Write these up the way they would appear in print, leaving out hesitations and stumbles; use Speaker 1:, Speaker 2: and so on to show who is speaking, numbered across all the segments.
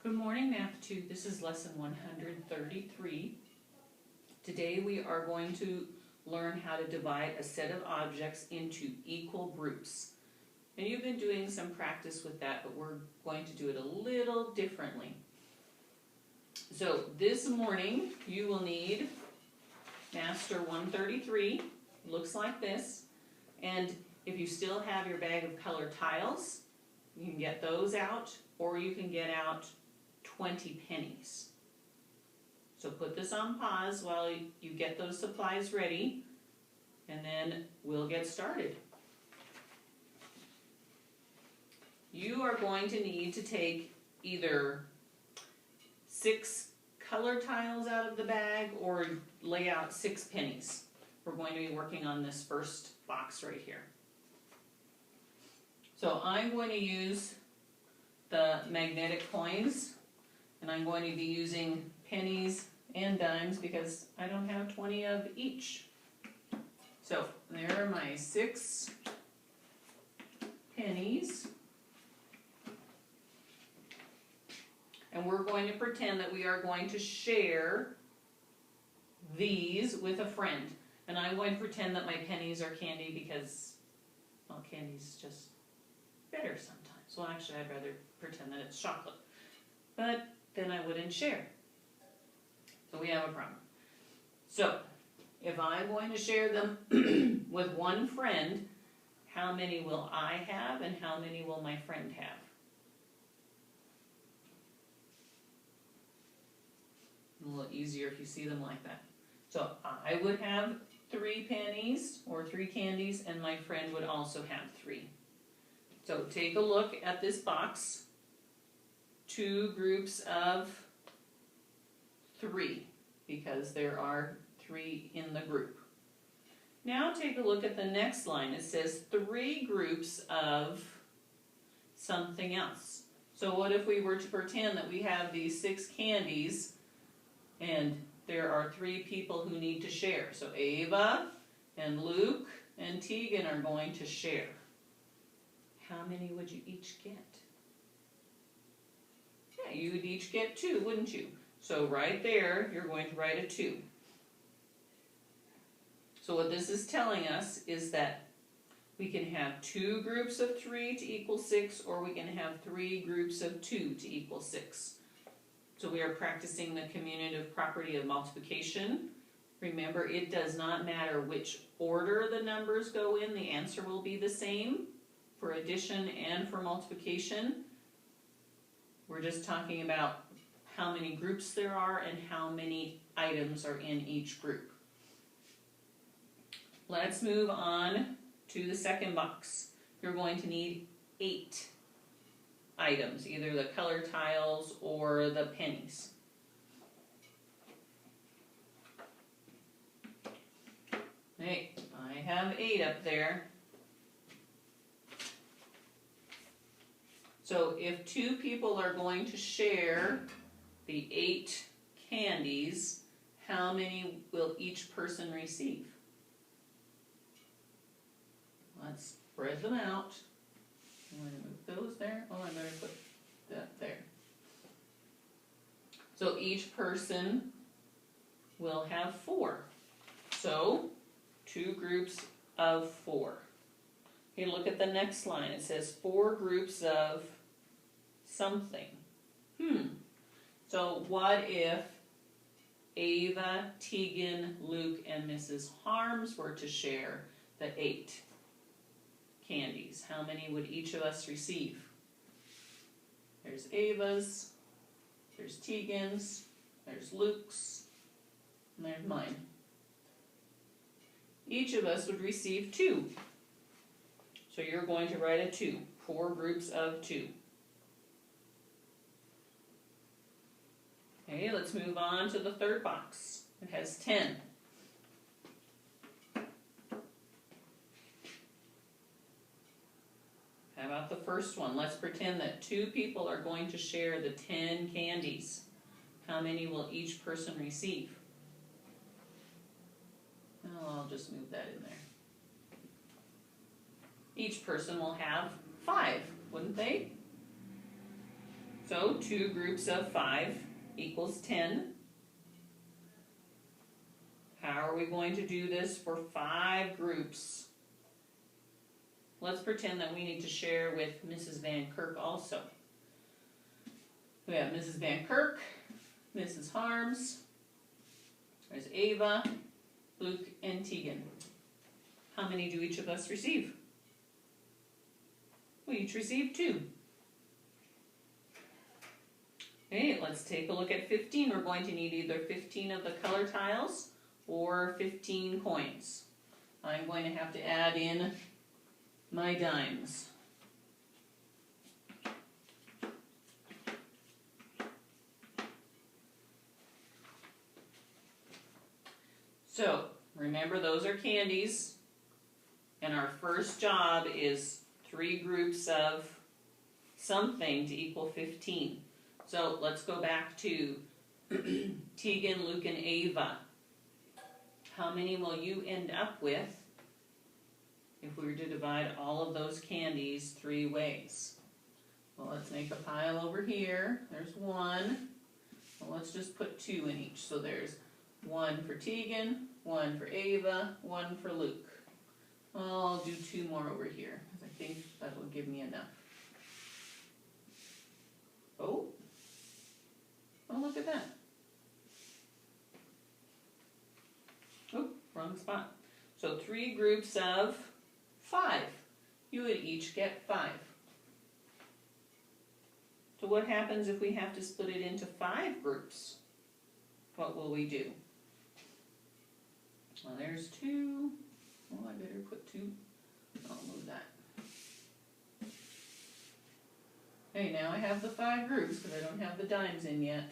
Speaker 1: Good morning, Math 2. This is lesson 133. Today we are going to learn how to divide a set of objects into equal groups. And you've been doing some practice with that, but we're going to do it a little differently. So this morning you will need Master 133. Looks like this. And if you still have your bag of colored tiles, you can get those out, or you can get out 20 pennies. So put this on pause while you get those supplies ready, and then we'll get started. You are going to need to take either 6 colored tiles out of the bag or lay out 6 pennies. We're going to be working on this first box right here. So I'm going to use the magnetic coins, and I'm going to be using pennies and dimes because I don't have 20 of each. So there are my 6 pennies. And we're going to pretend that we are going to share these with a friend. And I'm going to pretend that my pennies are candy because, well, candy's just better sometimes. Well, actually, I'd rather pretend that it's chocolate. But then I wouldn't share. So we have a problem. So, if I'm going to share them with one friend, how many will I have and how many will my friend have? A little easier if you see them like that. So I would have 3 pennies or 3 candies, and my friend would also have 3. So take a look at this box. 2 groups of 3, because there are 3 in the group. Now take a look at the next line. It says 3 groups of something else. So what if we were to pretend that we have these 6 candies and there are 3 people who need to share? So Ava and Luke and Tegan are going to share. How many would you each get? Yeah, you would each get 2, wouldn't you? So right there, you're going to write a 2. So what this is telling us is that we can have 2 groups of 3 to equal 6, or we can have 3 groups of 2 to equal 6. So we are practicing the commutative property of multiplication. Remember, it does not matter which order the numbers go in, the answer will be the same for addition and for multiplication. We're just talking about how many groups there are and how many items are in each group. Let's move on to the second box. You're going to need 8 items, either the colored tiles or the pennies. Hey, I have 8 up there. So if 2 people are going to share the 8 candies, how many will each person receive? Let's spread them out. I'm going to move those there. Oh, I better put that there. So each person will have 4. So 2 groups of 4. Okay, look at the next line. It says 4 groups of something. So what if Ava, Tegan, Luke, and Mrs. Harms were to share the 8 candies? How many would each of us receive? There's Ava's, there's Tegan's, there's Luke's, and there's mine. Each of us would receive 2. So you're going to write a 2, 4 groups of 2. Okay, let's move on to the third box. It has 10. How about the first one? Let's pretend that 2 people are going to share the 10 candies. How many will each person receive? Oh, I'll just move that in there. Each person will have 5, wouldn't they? So 2 groups of 5 equals 10. How are we going to do this for 5 groups? Let's pretend that we need to share with Mrs. Van Kirk also. We have Mrs. Van Kirk, Mrs. Harms, there's Ava, Luke, and Tegan. How many do each of us receive? We each receive 2. Okay, let's take a look at 15. We're going to need either 15 of the color tiles or 15 coins. I'm going to have to add in my dimes. So, remember those are candies, and our first job is 3 groups of something to equal 15. So let's go back to Tegan, Luke, and Ava. How many will you end up with if we were to divide all of those candies 3 ways? Well, let's make a pile over here. There's 1. Well, let's just put 2 in each. So there's 1 for Tegan, 1 for Ava, 1 for Luke. Well, I'll do 2 more over here, because I think that will give me enough. Oh, look at that. Oh, wrong spot. So 3 groups of 5. You would each get 5. So what happens if we have to split it into 5 groups? What will we do? Well, there's 2. Well, I better put 2. I'll move that. Okay, now I have the 5 groups because I don't have the dimes in yet.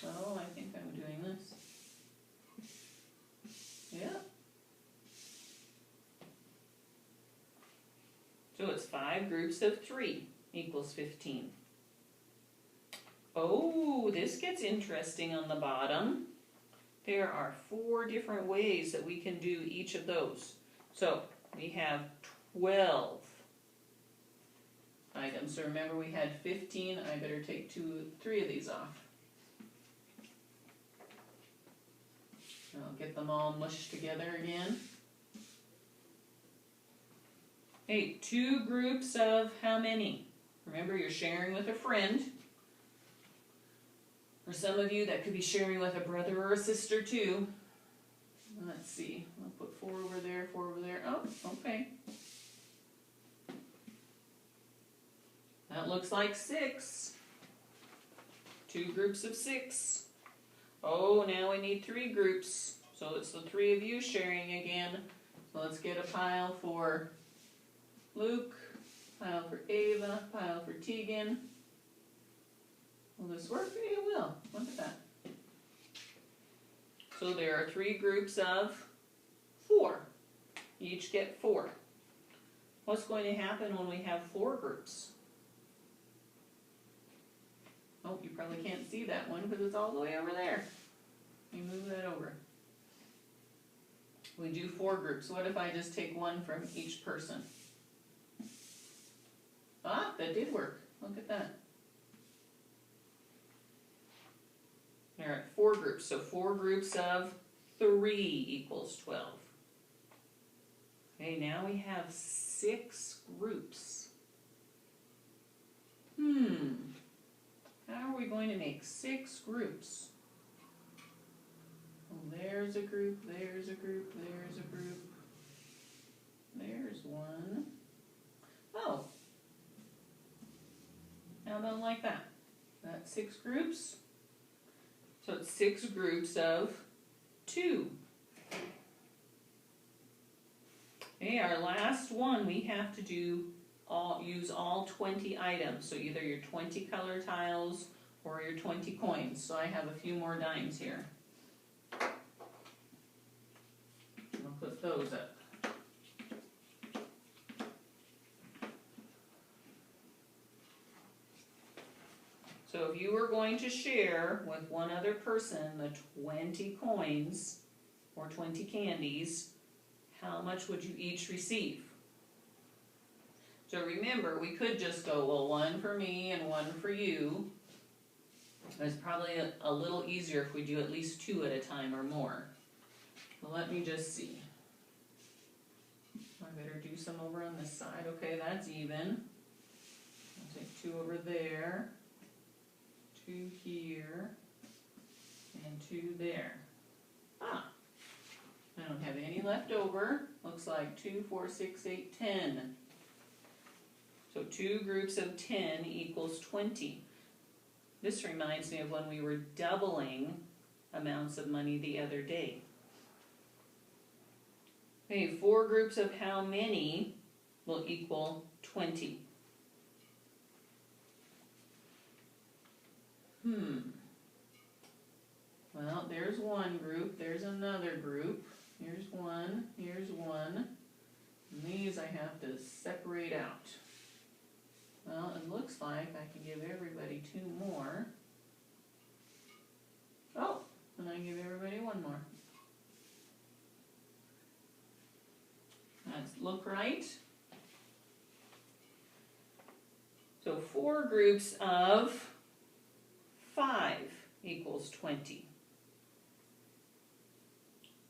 Speaker 1: Oh, I think I'm doing this. Yeah. So it's 5 groups of 3 equals 15. Oh, this gets interesting on the bottom. There are 4 different ways that we can do each of those. So we have 12 items. So remember we had 15. I better take 3 of these off. I'll get them all mushed together again. Hey, 2 groups of how many? Remember, you're sharing with a friend. For some of you, that could be sharing with a brother or a sister too. Let's see. I'll put 4 over there, 4 over there. Oh, okay. That looks like 6. 2 groups of 6. Oh, now we need 3 groups. So it's the 3 of you sharing again. So let's get a pile for Luke, pile for Ava, pile for Tegan. Will this work? It will. Look at that. So there are 3 groups of 4. Each get 4. What's going to happen when we have 4 groups? Oh, you probably can't see that one because it's all the way over there. Let me move that over. We do 4 groups. What if I just take 1 from each person? Ah, that did work. Look at that. All right, 4 groups. So 4 groups of 3 equals 12. Okay, now we have 6 groups. How are we going to make 6 groups? Well, there's a group, there's a group, there's a group. There's 1. Oh. How about like that? That's 6 groups. So it's 6 groups of 2. Okay, our last one, we have to use all 20 items. So either your 20 color tiles or your 20 coins. So I have a few more dimes here. I'll put those up. So if you were going to share with one other person the 20 coins or 20 candies, how much would you each receive? So remember, we could just go, well, one for me and one for you. It's probably a little easier if we do at least 2 at a time or more. Well, let me just see. I better do some over on this side. Okay, that's even. I'll take 2 over there, 2 here, and 2 there. Ah, I don't have any left over. Looks like 2, 4, 6, 8, 10. So 2 groups of 10 equals 20. This reminds me of when we were doubling amounts of money the other day. Okay, 4 groups of how many will equal 20? Well, there's one group, there's another group. Here's one, here's one. And these I have to separate out. Well, it looks like I can give everybody 2 more. Oh, and I give everybody 1 more. Does look right? So 4 groups of 5 equals 20.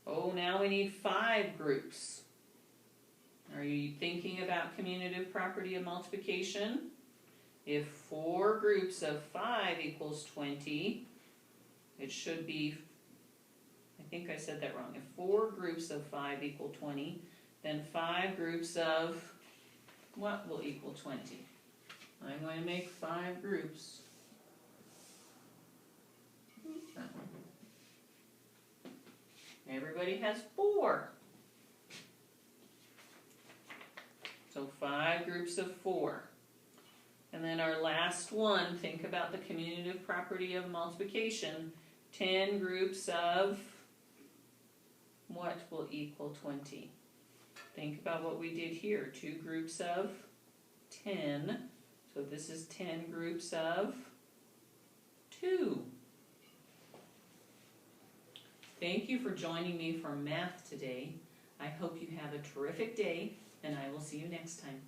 Speaker 1: Oh, now we need 5 groups. Are you thinking about commutative property of multiplication? If 4 groups of 5 equals 20, it should be, I think I said that wrong. If 4 groups of 5 equal 20, then 5 groups of what will equal 20? I'm going to make 5 groups. That one. Everybody has 4. So 5 groups of 4. And then our last one, think about the commutative property of multiplication. 10 groups of what will equal 20? Think about what we did here. 2 groups of 10. So this is 10 groups of 2. Thank you for joining me for math today. I hope you have a terrific day, and I will see you next time.